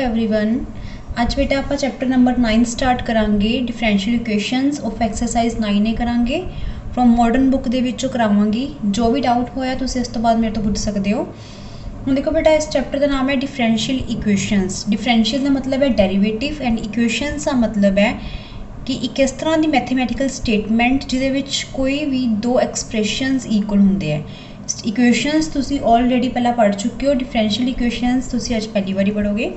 Everyone. आज बेटा आप चैप्टर नंबर 9 स्टार्ट करांगे। डिफरेंशियल इक्वेशंस ऑफ एक्सरसाइज 9 करांगे फ्रॉम मॉडर्न बुक दे विचों करावांगी। जो भी डाउट होया तुसीं इस तो बाद मेरे तो पूछ सकते हो। हुण देखो बेटा इस चैप्टर का नाम है डिफरेंशियल इक्वेशंस। डिफरेंशियल का मतलब है डेरिवेटिव एंड इक्वेशंस का मतलब है कि एक इस तरह की मैथेमैटिकल स्टेटमेंट जिहदे विच कोई भी दो एक्सप्रैशनस इक्वल होंदे है। इक्वेशंस तुसी ऑलरेडी पहला पढ़ चुके हो। डिफरेंशियल इक्वेशंस तुसी अज पहली बारी पढ़ोगे।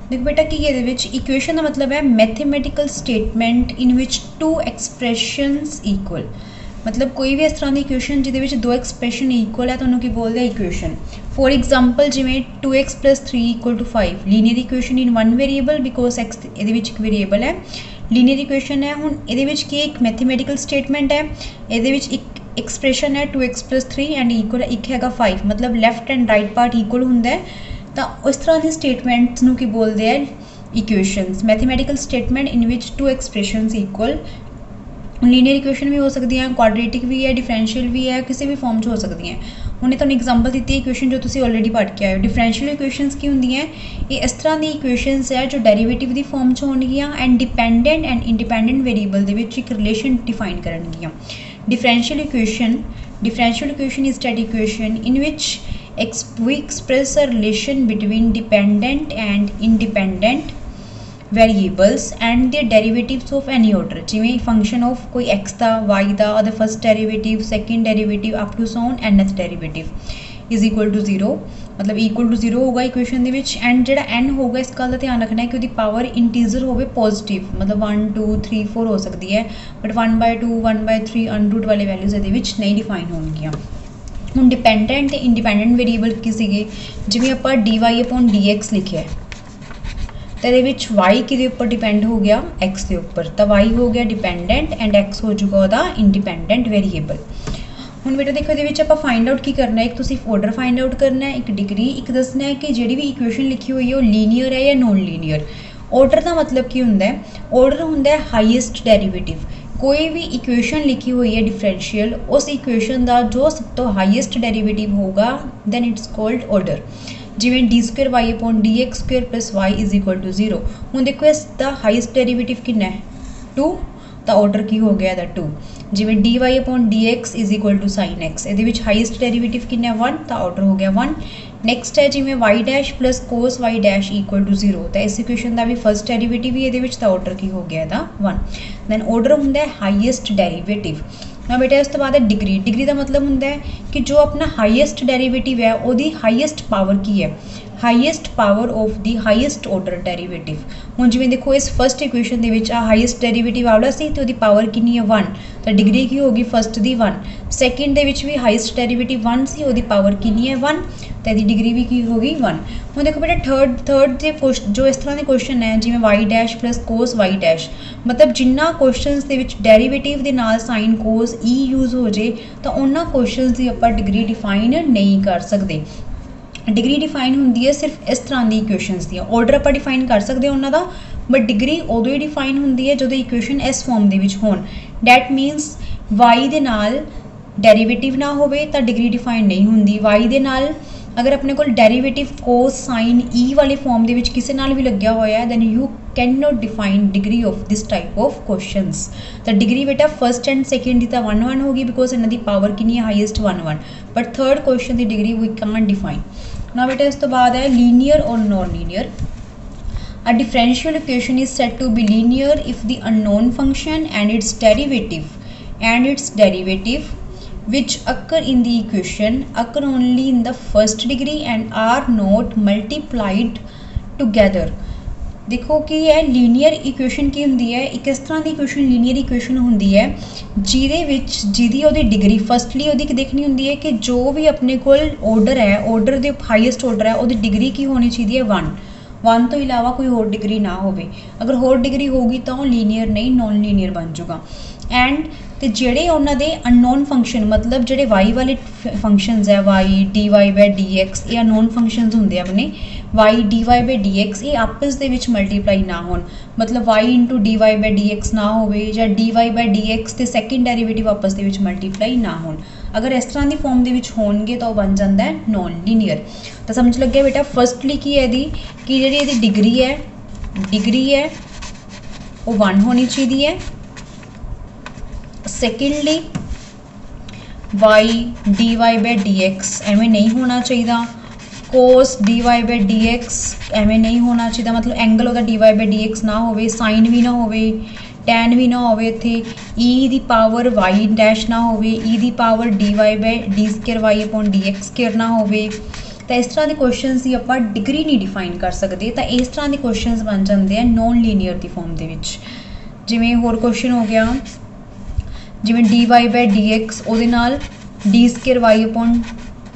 देखो बेटा कि ये इक्वेशन का मतलब है mathematical statement in which two expressions equal. मतलब कोई भी इस तरह की इक्वेशन जिहदे दो एक्सप्रैशन इक्वल है तो उन्होंने की बोलते हैं इक्वेशन। फॉर एग्जाम्पल जिमें 2x + 3 = 5 linear equation in one variable because x ये एक वेरीएबल है। लीनियर इक्वेशन है। हुण ये एक मैथेमैटिकल स्टेटमेंट है। ये एक एक्सप्रैशन है 2x + 3 एंड इक्वल एक है 5 मतलब left and right part equal होंगे। तो उस तरह की स्टेटमेंट्स नूं की बोलते हैं equations. Mathematical statement in which two expressions equal. Linear equation भी हो सकती हैं, क्वाड्रेटिक भी है, डिफरेंशियल भी है, किसी भी फॉर्म हो सकती हैं। उन्हें तुहानूं एग्जाम्पल दी इक्वेशन जो तुसीं ऑलरेडी पढ़ के आए हो। डिफरेंशियल इक्वेशंस की होंगी हैं, ये इस तरह की इक्वेशंस है जो डेरीवेटिव की फॉर्म च होणगियां and dependent and independent variable दे विच एक रिलेशन डिफाइन करनगियां। Differential equation is that equation in which we express a relation between dependent and independent variables and their derivatives of any order। जिमें function of कोई x का y का और first derivative second derivative up to so on nth derivative is equal to 0 मतलब equal to 0 होगा equation दे विच। And जिहड़ा n होगा इस गल का ध्यान रखना है कि उसकी पावर इंटीजर हो पॉजिटिव मतलब 1 2 3 4 हो सकती है बट 1/2 1/3 अनरूट वाले वैल्यूज ये नहीं डिफाइन होणगियां। हम डिपेंडेंट इंडिपेंडेंट वेरीएबल की सीगे जिमें आप dy/dx लिखे है तो ये y कि उपर डिपेंड हो गया x के उपर तो y हो गया डिपेंडेंट एंड x हो जाऊगा वह इंडिपेंडेंट वेरीएबल। हम बेटा देखो ये आप फाइंड आउट की करना है, एक तो सिर्फ ऑर्डर फाइंड आउट करना है, एक डिग्री, एक दसना है कि जी भी इक्वेशन लिखी हुई है वो लीनियर है या नॉन लीनियर। ऑर्डर का मतलब की होंगे, ऑर्डर होंगे हाईएस्ट डेरीवेटिव। कोई भी इक्वेशन लिखी हुई है डिफरेंशियल उस इक्वेशन का जो सब तो हाईएस्ट डेरीवेटिव होगा दैन इट्स कॉल्ड ऑर्डर। जिमें d²y/dx² + y = 0। हूँ देखो इसका हाईएस्ट डेरीवेटिव कितना है 2 तो ऑर्डर की हो गया 2। जिमें dy/dx = sin x ये हाईएस्ट डेरीवेटिव कितना 1 तो ऑर्डर हो गया 1। नैक्सट है जिमें y' + cos y' = 0 तो इस इक्वेशन का भी फर्स्ट डेरीवेटिव ही ये ऑर्डर की हो गया 1। दैन ऑर्डर होंगे हाईएस्ट डेरीवेटिव। हाँ बेटा उस तो बाद है डिग्री का मतलब होंगे कि जो अपना हाईएस्ट डेरीवेटिव है वो हाईएस्ट पावर की है, highest power of the highest order derivative. हूँ जिमें देखो इस फर्स्ट इक्वेशन के हाईएस्ट डेरीवेटिव आवला सी तो पावर कितनी है 1 तो डिग्री की होगी फर्स्ट दी 1। सैकेंड भी हाईएस्ट डेरीवेटिव 1 सी वो पावर कितनी है 1 तो यदि डिग्री भी की होगी 1। हूँ देखो बेटा थर्ड जो इस तरह के क्वेश्चन है जिमें y' + cos y' मतलब जिन्ना क्वेश्चन के डेरीवेटिव के नाल साइन कोस ई यूज़ हो जाए तो उन्होंने क्वेश्चन की आप डिग्री डिफाइन नहीं कर सकते। डिग्री डिफाइन होंगी है सिर्फ इस तरह की इक्वेशंस दी। ऑर्डर आप डिफाइन कर सकते हो उन्हों का बट डिग्री उदों ही डिफाइन होंगी है जो इक्वेशन इस फॉर्म के होन। डैट मीनस वाई दे नाल डेरीवेटिव ना हो तो डिग्री डिफाइन नहीं होंगी। वाई दे नाल अगर अपने को डेरीवेटिव कोस साइन ई वाले फॉर्म के किसी नाल भी लग्या हुआ है then you can not define degree of this type of questions. तो डिग्री बेटा फर्स्ट एंड सैकेंड की तो 1 होगी बिकॉज इन्हों की पावर कितनी है हाईएस्ट 1 बट थर्ड क्वेश्चन की डिग्री वी कैन डिफाइन ना। बेटा इस तो बाद है लीनियर और non linear. A differential equation is said to be linear if the unknown function and its derivative which occur in the equation occur only in the first degree and are not multiplied together। देखो कि यह linear equation की होंगी है, एक इस तरह की इक्वेशन लीनियर इक्वेशन होंगी है जिहदी डिग्री फर्स्टली वो देखनी होंगी है कि जो भी अपने को ऑर्डर है ऑर्डर दे हाईएस्ट ऑर्डर है वो डिग्री की होनी चाहिए 1 तो इलावा कोई होर डिग्री ना हो। अगर होर डिग्री होगी तो लीनियर नहीं नॉन लीनियर बन जाऊगा। एंड तो जेडे उन्होंने अननोन फंक्शन मतलब जेडे वाई वाले फंक्शंस है y dy/dx ये अननोन फंक्शंस होंगे अपने y dy/dx ये आपस दे विच मल्टीप्लाई ना हो मतलब y × dy/dx ना हो या dy/dx के सैकेंड डेरीवेटिव आपस दे विच मल्टीप्लाई ना हो अगर इस तरह की फॉर्म के होणगे तो बन जाता है नॉन लीनियर। तो समझ लगे बेटा फर्स्टली की है कि जी डिग्री है वो 1 होनी चाहिए है। Secondly y D Y by D x एवें नहीं होना चाहिए, cos d Y by D x एवें नहीं होना चाहिए, मतलब एंगल वह d Y by D x ना हो, साइन भी ना हो, टैन भी ना हो, इत्थे ई दी पावर वाई डैश ना हो, ई दी power d Y by d square y upon d x square ना हो। तो इस तरह के क्वेश्चन की आप डिग्री नहीं डिफाइन कर सकते, तो इस तरह के क्वेश्चन बन जाते हैं नॉन लीनियर की फॉर्म के। जिमें होर क्वेश्चन हो गया जिमें d Y by D x वो d square y upon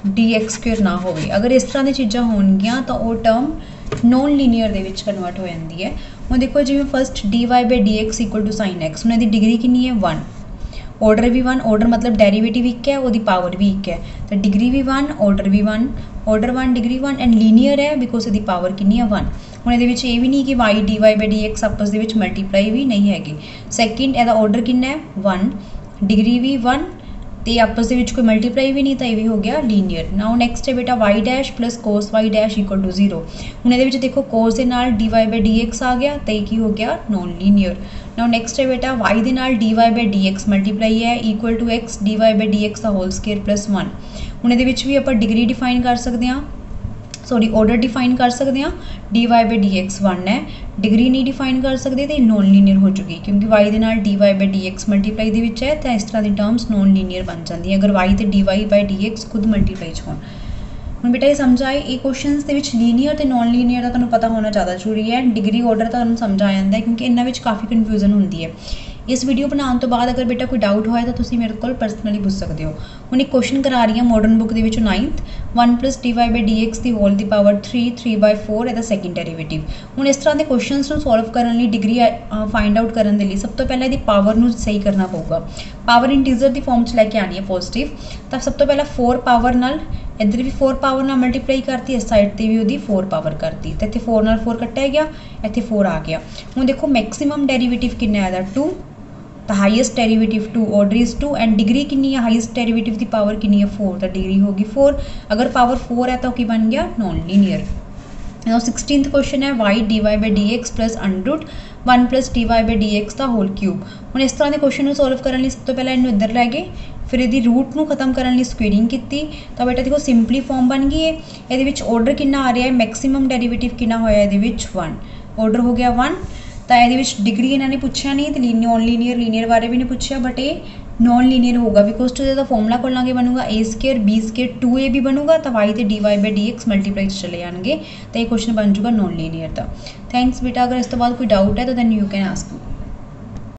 d x square ना हो। अगर इस तरह की चीज़ा होनगियां तो वो टर्म नॉन लीनियर दे विच कन्वर्ट हो जाती है। हुण देखो जिमें first D Y by D X equal to sine X, हुण इहदी डिग्री कितनी है 1, ऑर्डर भी 1, ऑर्डर मतलब डेरीवेटिव एक है, वो पावर भी एक है, तो डिग्री भी 1, ऑर्डर भी 1, ऑर्डर 1 डिग्री 1 एंड लीनियर है बिकॉज इसकी पावर कितनी है 1। हुण इहदे ये भी नहीं कि Y D Y by D X आपस दे विच मल्टीप्लाई भी नहीं हैगी। सैकेंड इहदा ऑर्डर कितना है 1, डिग्री भी 1 तो आपस के कोई मल्टीप्लाई भी नहीं, तो ये भी हो गया लीनियर। नाउ नैक्सट है बेटा y dash plus cos y dash equal to 0। हुण ये देखो कोस के नाल D Y by D x आ गया तो ये हो गया नॉन लीनियर। नाउ नैक्सट है बेटा वाई के नाल D Y by D x multiply है equal to x d Y by D x का होल स्केयर प्लस 1। हुण ये भी आप डिग्री डिफाइन कर सकते हैं, सॉरी ऑर्डर डिफाइन कर सकते हैं, D Y by D X 1 है, डिग्री नहीं डिफाइन कर सकते तो नॉन लीनियर हो चुकी क्योंकि वाई के नाल D Y by D x multiply के है, तो इस तरह की टर्म्स नॉन लीनियर बन जाती है अगर वाई तो D Y by D X खुद मल्टीप्लाई हो। हम बेटा ये समझ आए ये क्वेश्चन के लीनियर तो नॉन लीनियर का तुहानूं पता होना ज़्यादा जरूरी है। डिग्री ऑर्डर तो तुहानूं समझ आ जाता है क्योंकि इन्हां विच काफ़ी कन्फ्यूजन होती है। इस वीडियो बनाने तो बाद अगर बेटा कोई डाउट होए तो तुसीं मेरे को परसनली पूछ सकते हो। हुण एक क्वेश्चन करा रही है मॉडर्न बुक के 9th 1 plus D Y by D X दी होल दी पावर 3/4 ਇਹਦਾ सैकेंड डेरीवेटिव। हुण इस तरह के क्वेश्चनस ਨੂੰ सॉल्व करने ਲਈ डिग्री फाइंड आउट करने के लिए सब तो पहले ਇਹਦੀ पावर ਨੂੰ सही करना पऊगा। पावर इंटीजर की फॉर्म च लैके आनी है पॉजिटिव, तो सब तो पहले 4 पावर नाल इधर भी 4 पावर नाल मल्टीप्लाई करती, इस साइड पर भी वो 4 पावर करती, तो इतने 4 नाल 4 कट्टिया गया, इतने 4 आ गया। हुण देखो मैक्सीमम डेरीवेटिव कितना है 2, तो highest derivative 2, order is 2 and degree कितनी है हाईएस्ट डेरीवेटिव की पावर कितनी है 4, तो डिग्री होगी 4। अगर पावर 4 है तो की बन गया नॉन लीनियर। 16th क्वेश्चन है Y D Y by D X plus under 1 plus D Y by D x का होल क्यूब। हुण इस तरह के क्वेश्चन को सॉल्व करने सब तो पहले इन्हू इधर लै गए, फिर यदि रूट को खत्म करने स्क्वेयरिंग की, तो बेटा देखो सिंपली फॉर्म बन गई है। ये ऑर्डर कितना आ रहा है मैक्सीमम डेरीवेटिव कितना होया ये 1, ऑर्डर हो गया 1। तो ये डिग्री इन्होंने पूछा नहीं, तो नॉन लीनियर बारे भी नहीं पूछा, बट ये नॉन लीनियर होगा बिकॉज तो इसका फॉर्मूला खोलेंगे बनूगा A square B square 2a भी बनूगा, तो वाई तो D Y by D x multiply चले जाएंगे, तो ये क्वेश्चन बन जाऊगा नॉन लीनियर का। थैंक्स बेटा, अगर इस तो बाद कोई डाउट है तो then you can ask me.